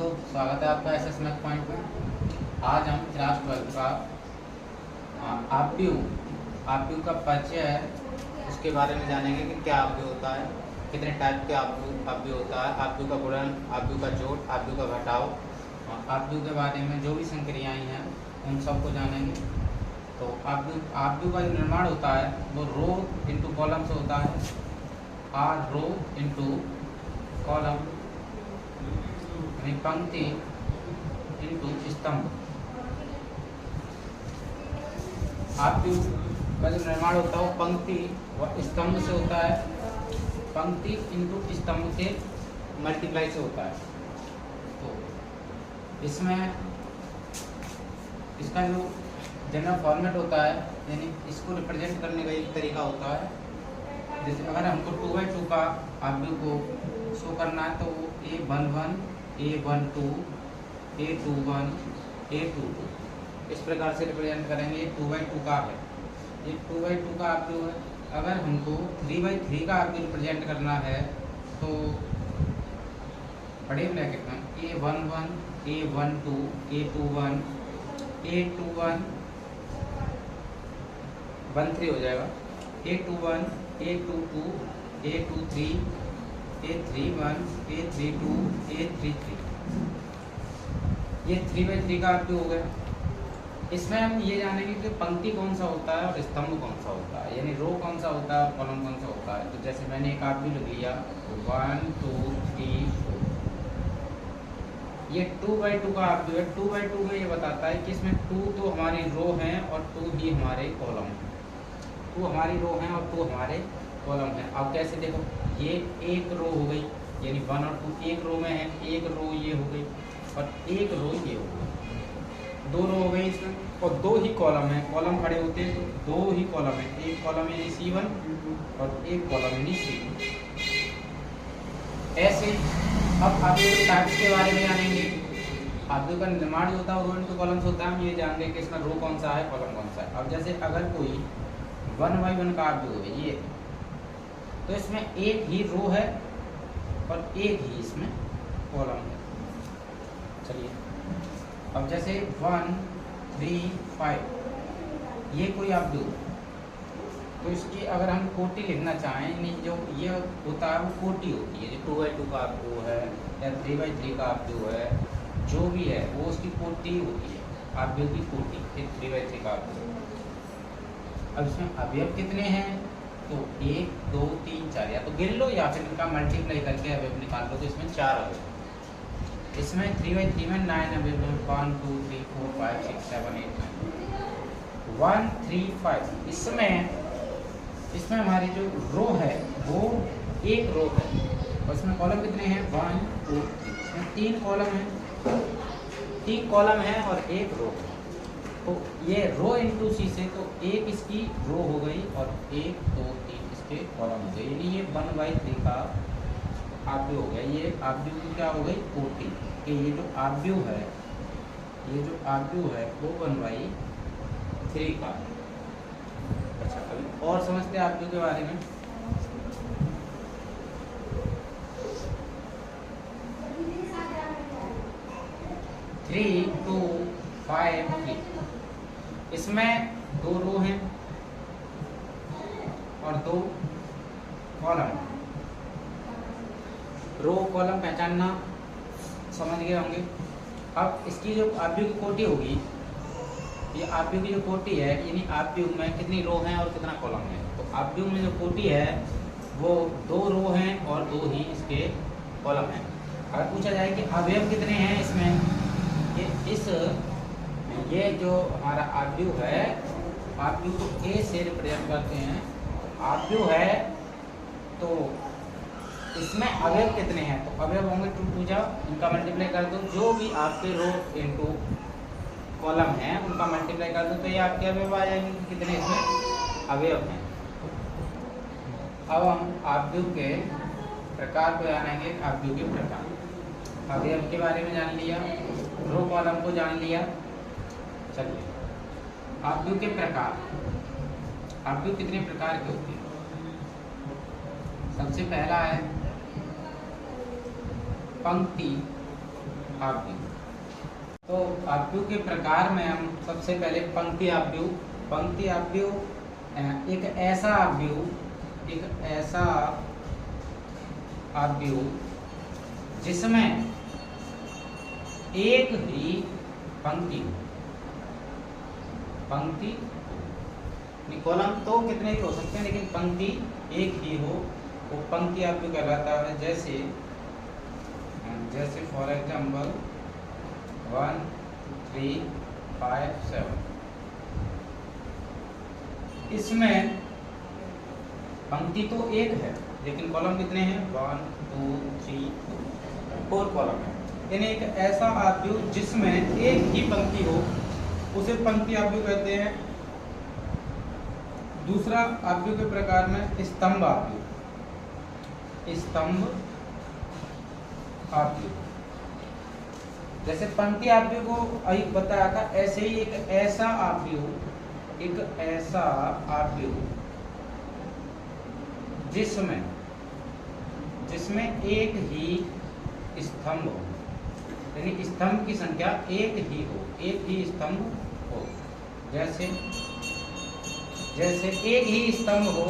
दोस्तों, स्वागत है आपका एसएस मैथ पॉइंट में। आज हम क्लास 12 का आपव्यू का परिचय है, उसके बारे में जानेंगे कि क्या आपव्यू होता है, कितने टाइप के आपव्यू होता है, आपव्यू का गुणन, आपव्यू का जोड़, आपव्यू का घटाव और आपव्यू के बारे में जो भी संक्रियाएं हैं उन सबको जानेंगे। तो आपव्यू का जो निर्माण होता है वो रो इंटू कॉलम से होता है। आर रो इंटू कॉलम यानी पंक्ति इंटू स्तंभ। आपव्यू का जो निर्माण होता है वो पंक्ति व स्तंभ से होता है। पंक्ति इंटू स्तंभ के मल्टीप्लाई से होता है। तो इसमें इसका जो जनरल फॉर्मेट होता है, यानी इसको रिप्रेजेंट करने का एक तरीका होता है। जैसे अगर हमको 2x2 का आपव्यू को शो करना है तो वो A11, A12, A21, A22 इस प्रकार से रिप्रेजेंट करेंगे। ये 2x2 का है, ये 2x2 का आपव्यू है। अगर हमको 3x3 का आपव्यू रिप्रेजेंट करना है तो बड़े ब्रैकेट में A11, A12, A21, A21 13 हो जाएगा, A21, A22, A23, A31, A32, A33। ये 3x3 का आपव्यू हो गया। इसमें हम ये जानेंगे कि पंक्ति कौन सा होता है और स्तंभ कौन सा होता है, यानी रो कौन सा होता है और कॉलम कौन सा होता है। तो जैसे मैंने एक आपव्यू लिख लिया 1 2 3 4, ये 2x2 का आपव्यू है। 2x2 में ये बताता है कि इसमें 2 तो हमारी रो हैं और 2 ही हमारे कॉलम हैं। 2 हमारी रो हैं और 2 हमारे कॉलम है। अब कैसे देखो, ये एक रो हो गई, यानी 1 और 2 एक रो में है, एक रो ये हो गई और एक रो ये हो गई, 2 रो हो गई इसमें, और 2 ही कॉलम है। कॉलम खड़े होते हैं तो 2 ही कॉलम है, एक कॉलम यानी C1 और एक कॉलम यानी C2। ऐसे अब आपव्यू के टाइप्स के बारे में जानेंगे। आपव्यू का निर्माण जो होता है वो रो इंटू कॉलम से होता है। हम ये जान लेंगे कि इसमें रो कौन सा है, कॉलम कौन सा है। अब जैसे अगर कोई 1x1 का आपव्यू है ये, तो इसमें एक ही रो है और एक ही इसमें कॉलम है। चलिए अब जैसे 1 3 5 ये कोई आपव्यू, तो इसकी अगर हम कोटि लिखना चाहें, यानी जो ये होता है वो कोटि होती है। जो 2x2 का आपव्यू है या 3x3 का आपव्यू है, जो भी है वो उसकी कोटि होती है, आपव्यू की कोटि। 3x3 का आपव्यू। अब इसमें अवयव कितने हैं, तो 1 2 3 4, या तो गिन लो या फिर इनका मल्टीप्लाई करके अवयव निकाल लो। तो इसमें 4 अवयव। इसमें 3x3 में 9 अवयव हैं, 1 2 3 4 5 6 7 8 9 1 3 5। इसमें हमारी जो रो है वो एक रो है और इसमें कॉलम कितने हैं, 1 2 3। इसमें 3 कॉलम हैं, 3 कॉलम हैं और एक रो है। तो ये रो इंटू सी से, तो एक इसकी रो हो गई और 1 2 3 इसके कॉलम हो गए, यानी ये 1/3 का आपव्यू हो गया। ये आपव्यू की क्या हो गई, कोटि। कि ये जो आपव्यू है, ये जो आपव्यू है वो 1/3 का। अच्छा, अभी और समझते हैं आपव्यू के बारे में। थ्री 2 5 3, इसमें 2 रो हैं और 2 कॉलम। रो कॉलम पहचानना समझ गए होंगे। अब इसकी जो आपव्यू की कोटि होगी, ये आपव्यू की जो कोटि है, यानी आपव्यू में कितनी रो हैं और कितना कॉलम है। तो आपव्यू में जो कोटि है वो 2 रो हैं और 2 ही इसके कॉलम हैं। अगर पूछा जाए कि अवयव कितने हैं इसमें, ये जो हमारा आपव्यू है, आपव्यू को A से रिप्रेजेंट करते हैं। आपव्यू है तो इसमें अवयव कितने हैं, तो अवयव होंगे 2 पूछा, इनका मल्टीप्लाई कर दो। जो भी आपके रो इंटू कॉलम हैं उनका मल्टीप्लाई कर दो तो ये आपके अवयव आ जाएंगे, कितने इसमें अवयव हैं। अब हम आपव्यू के प्रकार को जानेंगे। आपव्यू के प्रकार, अवयव के बारे में जान लिया, रो कॉलम को जान लिया। चलिए आपव्यू के प्रकार। आपव्यू कितने प्रकार के होते हैं। सबसे पहला है पंक्ति आव्यूह। तो आव्यूह के प्रकार में हम सबसे पहले पंक्ति आव्यूह। पंक्ति आव्यूह एक ऐसा आव्यूह जिसमें एक ही पंक्ति कॉलम तो कितने भी हो सकते हैं, लेकिन पंक्ति एक ही हो, वो पंक्ति आव्यूह कहलाता है। जैसे फॉर एग्जाम्पल 1 3 5 7, इसमें पंक्ति तो एक है लेकिन कॉलम कितने हैं, 1 2 3 4 कॉलम है। यानी एक ऐसा आव्यूह जिसमें एक ही पंक्ति हो उसे पंक्ति आव्यूह कहते हैं। दूसरा आव्यूह के प्रकार में स्तंभ आव्यूह। जैसे पंक्ति आव्यूह को अभी बताया था, ऐसे ही एक ऐसा आव्यूह जिसमें एक ही स्तंभ हो, यानी स्तंभ की संख्या एक ही स्तंभ हो। जैसे एक ही स्तंभ हो,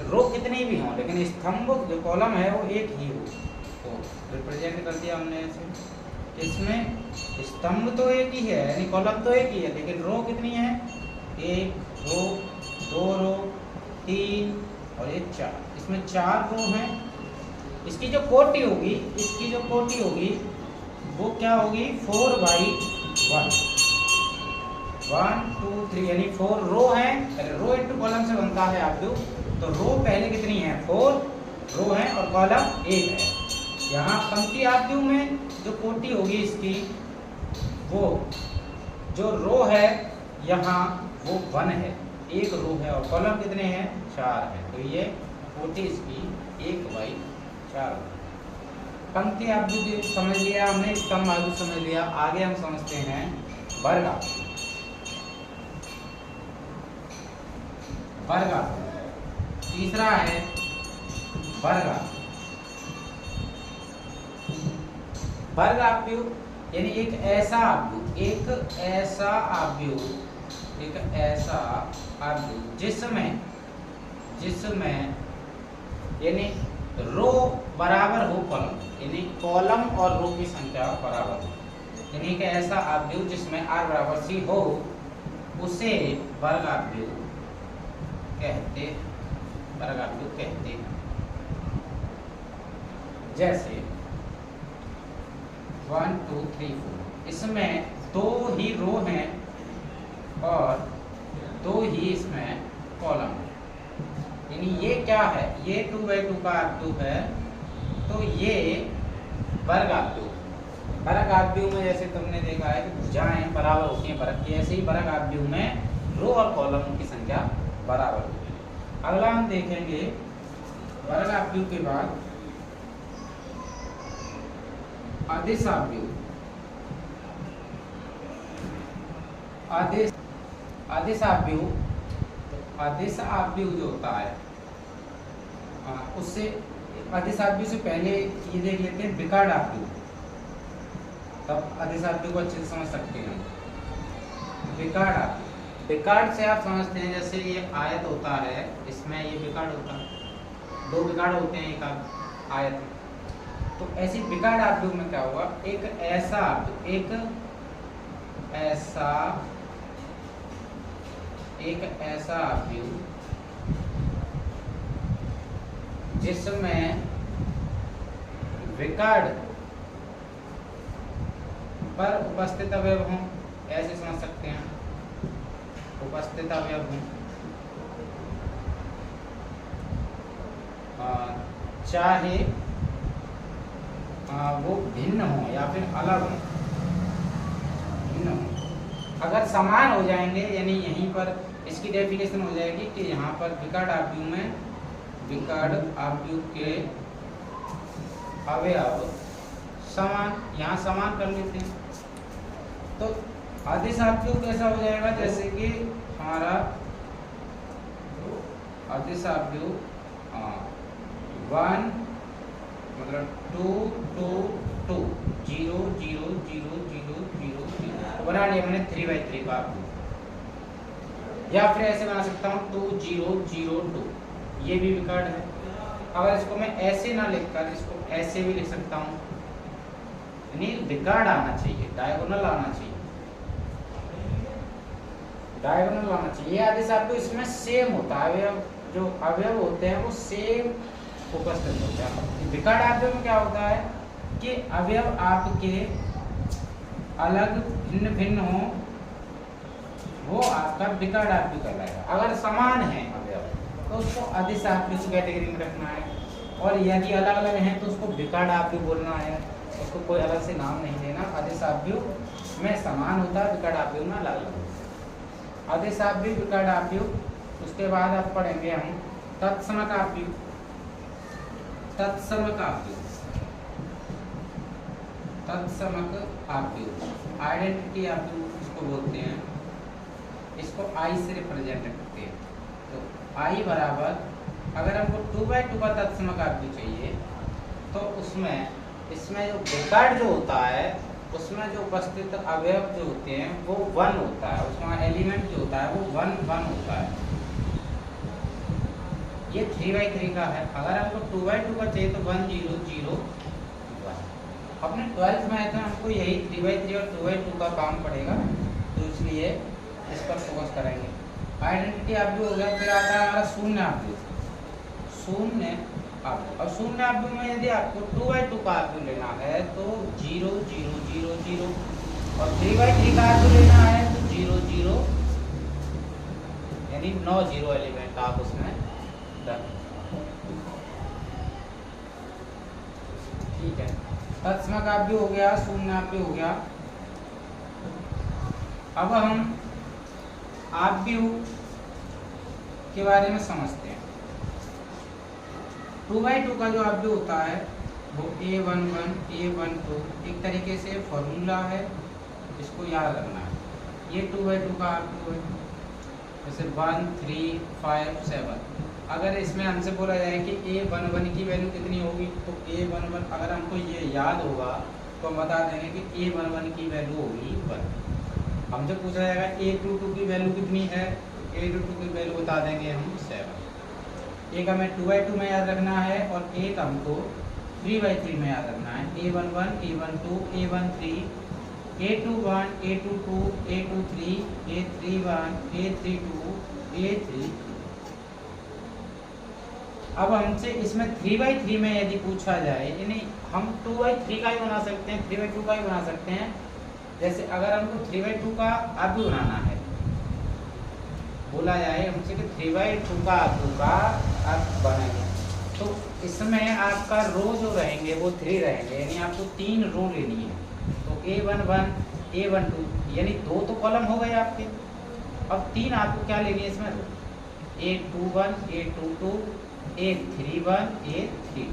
रो कितनी भी हो लेकिन स्तंभ जो कॉलम है वो एक ही हो, तो रिप्रेजेंट कर दिया हमने ऐसे। इसमें स्तंभ तो एक ही है यानी कॉलम तो एक ही है, लेकिन रो कितनी है, 1 रो 2 रो 3 और ये 4, इसमें 4 रो हैं। इसकी जो कोटि होगी वो क्या होगी, 4/1 1 2 3 यानी 4 रो है। रो इंटू कॉलम से बनता है आव्यूह, तो रो पहले कितनी है, 4 रो है और कॉलम 1 है। यहाँ पंक्ति आव्यूह में जो कोटि होगी इसकी, वो जो रो है यहाँ वो 1 है, 1 रो है और कॉलम कितने हैं, 4 है, तो ये कोटि इसकी 1/4। पंक्ति आव्यूह समझ लिया हमने, स्तंभ आव्यूह समझ लिया। आगे हम समझते हैं वर्ग आव्यूह। तीसरा है वर्ग आव्यूह, यानी एक ऐसा आव्यूह जिसमें यानी रो बराबर हो कॉलम, यानी कॉलम और रो की संख्या बराबर हो, यानी कि ऐसा आव्यूह जिसमें r बराबर c हो उसे वर्ग आव्यूह कहते हैं। जैसे 1 2 3 4, इसमें 2 ही रो हैं और 2 ही इसमें कॉलम है, यानी ये क्या है, ये 2/2 का आव्यूह है, तो ये वर्ग आव्यूह में जैसे तुमने देखा है कि भुजाएं बराबर होती हैं वर्ग की, ऐसे ही वर्ग आव्यूह में रो और कॉलम की संख्या बराबर होती है। अगला हम देखेंगे वर्ग आव्यूह के बाद आदेश आव्यूह। आदेश आव्यूह जो होता है उससे आदेश आव्यूह से पहले ये देख लेते हैं विकर्ण आव्यूह, तब आदेश आव्यूह को अच्छे से समझ सकते हैं। विकर्ण से आप समझते हैं, जैसे ये आयत होता है, इसमें ये विकर्ण होता है, 2 विकर्ण होते हैं एक आयत, तो ऐसी विकर्ण आव्यूह में क्या होगा, एक ऐसा आव्यूह जिसमें विकर्ण पर उपस्थित अवयव हों, ऐसे समझ सकते हैं, उपस्थित अवयव हों, चाहे वो भिन्न हो या फिर अलग हो, अगर समान हो जाएंगे, यानी यहीं पर इसकी डेफिनेशन हो जाएगी कि यहाँ पर विकर्ण आव्यूह के अवयव समान, यहाँ समान कर लेते हैं, तो आदेश आव्यूह कैसा हो जाएगा, जैसे कि हमारा आदेश आव्यूह 1 मतलब 2 2 2 बना लिया मैंने 3/3 का आव्यूह। या फिर ऐसे बना सकता हूँ 2 0 0 2, ये भी विकर्ण है। अगर इसको मैं ऐसे ना लिखकर इसको ऐसे भी लिख सकता हूँ, यानी विकर्ण आना चाहिए, डायगोनल आना चाहिए, डायगोनल आना चाहिए। आदेश आपको इसमें सेम होता है, अवयव जो अवयव होते हैं वो सेम उपस्थित होते हैं। विकर्ण आव्यूह में क्या होता है कि अवयव आपके अलग भिन्न भिन्न हो, वो आपका विकर्ण आव्यूह कहलाएगा। अगर समान है अवयव तो उसको अदिश आव्यूह की कैटेगरी में रखना है, और यदि अलग अलग हैं तो उसको विकर्ण आव्यूह बोलना है, उसको कोई अलग से नाम नहीं देना। अदिश आव्यूह में समान होता है, विकर्ण आव्यूह में अलग अलग होता है। अदिश आव्यूह, विकर्ण आव्यूह। उसके बाद आप पढ़ेंगे हम तत्समक आव्यूह। तत्समक आव्यूह, तत्समक आव्यूह, आइडेंटिटी आव्यूह इसको बोलते हैं। इसको आई से रिप्रेजेंट करते हैं। तो आई बराबर, अगर हमको 2/2 का तत्समक आव्यूह चाहिए तो उसमें इसमें जो विकर्ण जो होता है उसमें जो उपस्थित अवयव जो होते हैं वो 1 होता है, उसमें एलिमेंट जो होता है वो 1 1 होता है। ये 3/3 का है। अगर हमको 2/2 का चाहिए तो 1 0 0 1। अपने 12th मैथ में हमको यही 3/3 और 2/2 का काम पड़ेगा, तो इसलिए इस पर फोकस करेंगे। आइडेंटिटी आव्यूह हो गया। फिर आता है हमारा शून्य आव्यूह। शून्य आव्यूह, और शून्य आव्यूह में यदि आपको 2/2 का आव्यूह लेना है तो 0 0 0 0, और 3/3 का आव्यूह लेना है तो 0 0, यानी 9 0 एलिमेंट आप उसमें रख। ठीक है, तत्समक आव्यूह हो गया, शून्य आव्यूह हो गया। अब हम आव्यूह के बारे में समझते हैं। 2/2 का जो आव्यूह होता है वो A11 A12 एक तरीके से फॉर्मूला है, इसको याद रखना है। ये 2/2 का आव्यूह है। जैसे 1 3 5 7, अगर इसमें हमसे बोला जाए कि A11 की वैल्यू कितनी होगी तो A11, अगर हमको ये याद होगा तो हम बता देंगे कि A11 की वैल्यू होगी 1। हमसे पूछा जाएगा A22 की वैल्यू कितनी है, A22 की वैल्यू बता देंगे हम 7। एक हमें 2/2 में याद रखना है और एक हमको 3/3 में याद रखना है। A11 A12 A13 A21 A22 A23 A31 A32 A3। अब हमसे इसमें 3/3 में यदि पूछा जाए, यानी हम 2/3 का ही बना सकते हैं, 3/2 का ही बना सकते हैं। जैसे अगर हमको 3/2 का आव्यूह बनाना है, बोला जाए हमसे कि 3/2 का आव्यूह का आप बनाइए, तो इसमें आपका रो जो रहेंगे वो 3 रहेंगे, यानी आपको 3 रो लेनी है। तो A11 A12, यानी 2 तो कॉलम हो गए आपके। अब 3 आपको क्या लेनी है इसमें रो, A21 A22 A31 A32।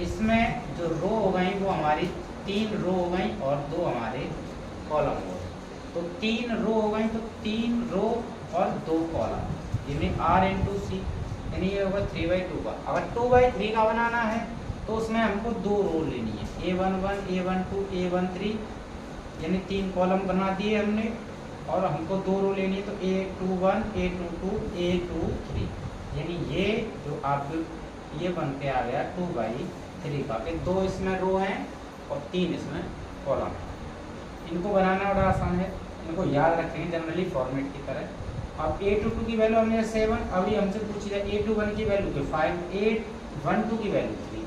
इसमें जो रो हो गई वो हमारी 3 रो हो गई और 2 हमारे कॉलम हो गए। तो 3 रो हो गई, तो 3 रो और 2 कॉलम, यानी R × C, यानी ये होगा 3/2 का। अगर 2/3 का बनाना है तो उसमें हमको 2 रो लेनी है, A11 A12 A13, यानी 3 कॉलम बना दिए हमने, और हमको 2 रो लेनी है, तो A21 A22 A23, यानी ये जो आप ये बन के आ गया 2/3 का। 2 इसमें रो हैं और 3 इसमें कॉलम है। इनको बनाना बड़ा आसान है, इनको याद रखेंगे जनरली फॉर्मेट की तरह। अब A22 की वैल्यू हमने 7, अभी हमसे पूछी जाए A21 की वैल्यू के 5, A12 की वैल्यू 3।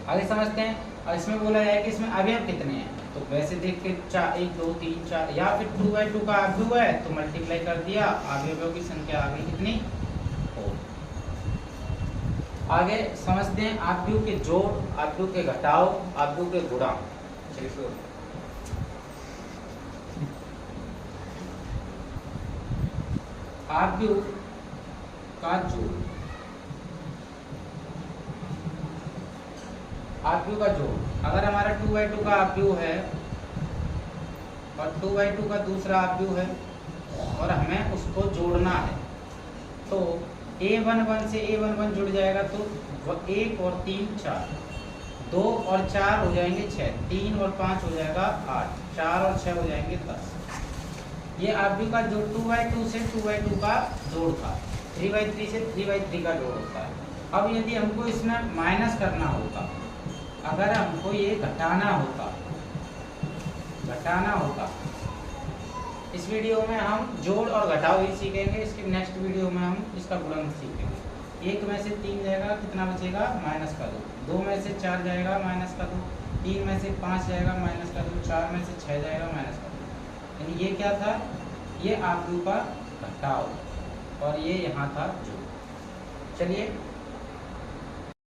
आगे समझते हैं। और इसमें बोला जाए कि इसमें अवयव कितने हैं, तो वैसे देख के 1 2 3 4, या फिर 2/2 का आव्यूह है तो मल्टीप्लाई कर दिया, अवयवों की संख्या आ गई कितनी 4। आगे समझते हैं आव्यूह के जोड़, आव्यूह के घटाव, आव्यूह के गुणा। आव्यूह का जोड़, आव्यूह का जोड़, अगर हमारा 2/2 का आव्यूह है और 2/2 का दूसरा आव्यूह है और हमें उसको जोड़ना है, तो A11 से A11 जुड़ जाएगा, तो 1 और 3 4, 2 और 4 हो जाएंगे 6, 3 और 5 हो जाएगा 8, 4 और 6 हो जाएंगे 10। ये RB का जो 2/2 से 2/2 का जोड़ था, 3/3 से 3/3 का जोड़ होता है। अब यदि हमको इसमें माइनस करना होता, अगर हमको ये घटाना होता, इस वीडियो में हम जोड़ और घटाव ही सीखेंगे। इसके नेक्स्ट वीडियो में हम इसका गुणन सीखेंगे। 1 में से 3 जाएगा, कितना बचेगा -2, 2 में से 4 जाएगा -2, 3 में से 5 जाएगा -2, 4 में से 6 जाएगा -2। यानी ये क्या था, ये RB का घटाव और ये यहाँ था जोड़। चलिए